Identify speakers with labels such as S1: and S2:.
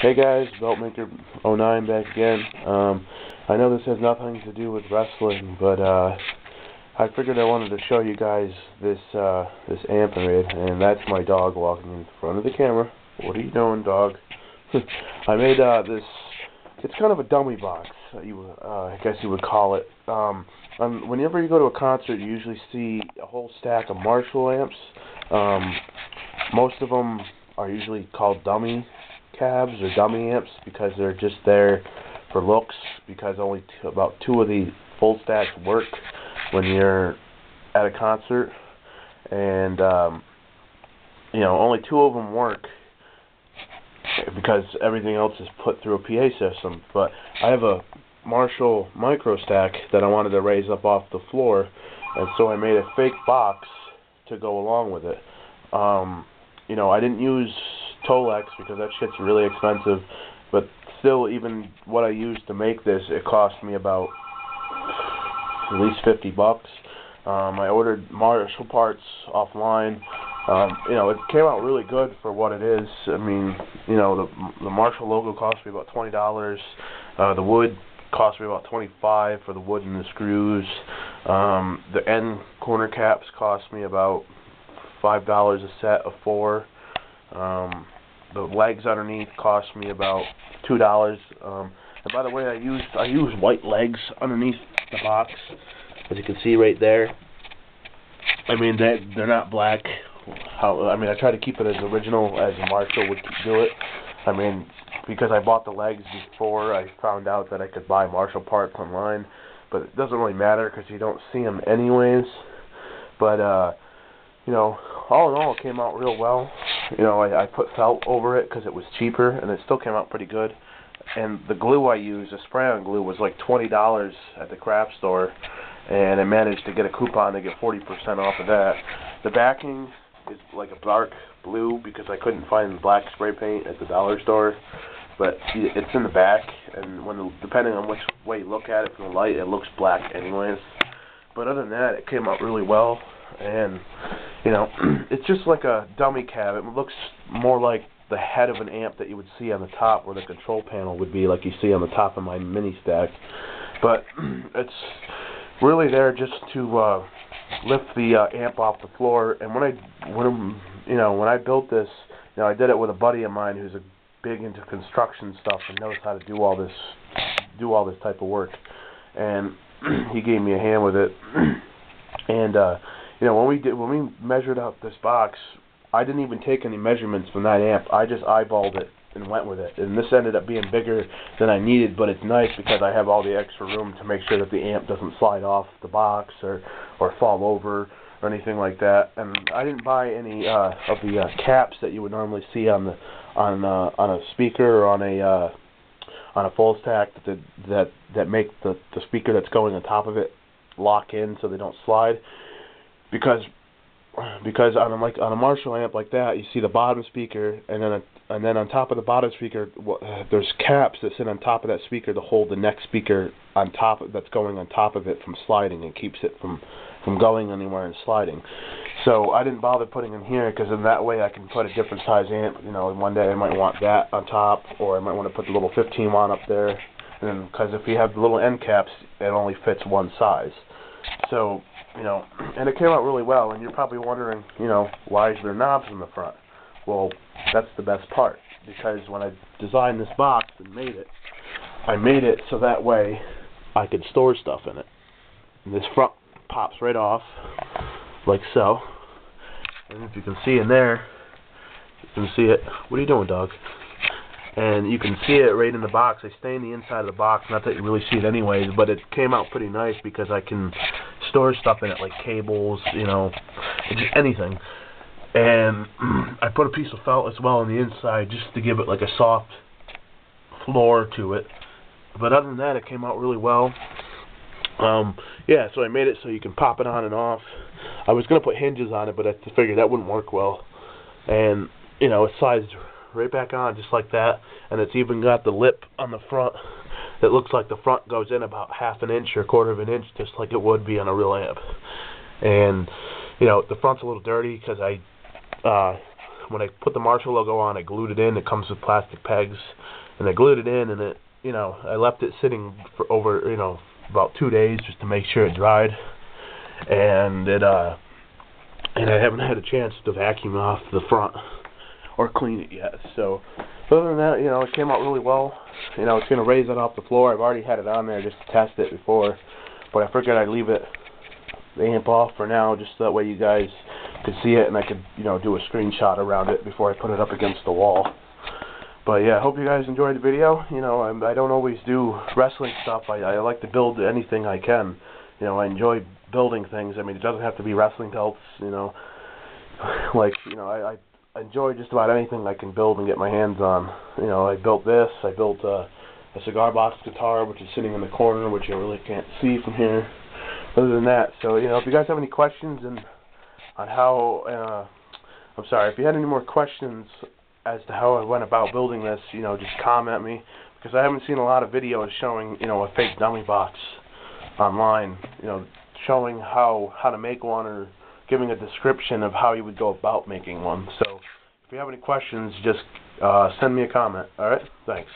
S1: Hey guys, Beltmaker09 back again. I know this has nothing to do with wrestling, but I figured I wanted to show you guys this amp I made, and that's my dog walking in front of the camera. What are you doing, dog? I made this. It's kind of a dummy box, I guess you would call it. Whenever you go to a concert, you usually see a whole stack of Marshall amps. Most of them are usually called dummy cabs or dummy amps because they're just there for looks, because only about two of the full stacks work when you're at a concert, and only two of them work because everything else is put through a PA system. But I have a Marshall micro stack that I wanted to raise up off the floor, and so I made a fake box to go along with it. I didn't use Tolex because that shit's really expensive, but still, even what I used to make this, it cost me about at least $50. I ordered Marshall parts offline. It came out really good for what it is. I mean, the Marshall logo cost me about $20. The wood cost me about $25 for the wood and the screws. The end corner caps cost me about $5 a set of 4. The legs underneath cost me about $2. And by the way, I use white legs underneath the box, as you can see right there. I mean, they're not black. I try to keep it as original as Marshall would do it. I mean, because I bought the legs before I found out that I could buy Marshall parts online, but it doesn't really matter because you don't see them anyways. But all in all, it came out real well. I put felt over it because it was cheaper, and it still came out pretty good. And the glue I used, the spray-on glue, was like $20 at the craft store, and I managed to get a coupon to get 40% off of that. The backing is like a dark blue because I couldn't find black spray paint at the dollar store, but it's in the back, and depending on which way you look at it from the light, it looks black anyways. But other than that, it came out really well, and it's just like a dummy cab. It looks more like the head of an amp that you would see on the top, where the control panel would be, like you see on the top of my mini stack. But it's really there just to lift the amp off the floor. And when I built this, I did it with a buddy of mine who's big into construction stuff and knows how to do all this type of work. And he gave me a hand with it. And when we measured out this box, I didn't even take any measurements from that amp. I just eyeballed it and went with it. And this ended up being bigger than I needed, but it's nice because I have all the extra room to make sure that the amp doesn't slide off the box or fall over or anything like that. And I didn't buy any of the caps that you would normally see on a speaker or on a full stack that make the speaker that's going on top of it lock in so they don't slide. Because on a Marshall amp like that, you see the bottom speaker, and then on top of the bottom speaker, there's caps that sit on top of that speaker to hold the next speaker on top that's going on top of it from sliding, and keeps it from going anywhere and sliding. So I didn't bother putting them here because in that way I can put a different size amp. One day I might want that on top, or I might want to put the little 15 watt up there. And because if you have the little end caps, it only fits one size. So and it came out really well, and you're probably wondering, why is there knobs in the front? Well, that's the best part, because when I designed this box and made it, I made it so that way I could store stuff in it. And this front pops right off, like so. And if you can see in there, you can see it. What are you doing, dog? And you can see it right in the box. I stay in the inside of the box, not that you really see it anyways, but it came out pretty nice because I can store stuff in it, like cables, just anything. And I put a piece of felt as well on the inside just to give it like a soft floor to it. But other than that, it came out really well. So I made it so you can pop it on and off. I was going to put hinges on it, but I figured that wouldn't work well. And, it slides right back on just like that, and it's even got the lip on the front that looks like the front goes in about half an inch or a quarter of an inch, just like it would be on a real amp. And the front's a little dirty because I when I put the Marshall logo on, I glued it in. It comes with plastic pegs, and I glued it in, and it, you know, I left it sitting for over, you know, about 2 days just to make sure it dried, and I haven't had a chance to vacuum off the front or clean it yet. So other than that, you know, it came out really well. You know, it's going to raise it off the floor. I've already had it on there just to test it before, but I figured I'd leave the amp off for now, just so that way you guys could see it and I could, you know, do a screenshot around it before I put it up against the wall. But yeah, I hope you guys enjoyed the video. You know, I don't always do wrestling stuff. I like to build anything I can. You know, I enjoy building things. I mean, it doesn't have to be wrestling belts, you know. Like, you know, I enjoy just about anything I can build and get my hands on. You know, I built this. I built a cigar box guitar, which is sitting in the corner, which you really can't see from here. Other than that, so, you know, if you guys have any questions on how, I'm sorry, if you had any more questions as to how I went about building this, you know, just comment me, because I haven't seen a lot of videos showing, you know, a fake dummy box online, you know, showing how to make one or giving a description of how you would go about making one. So if you have any questions, just send me a comment. Alright? Thanks.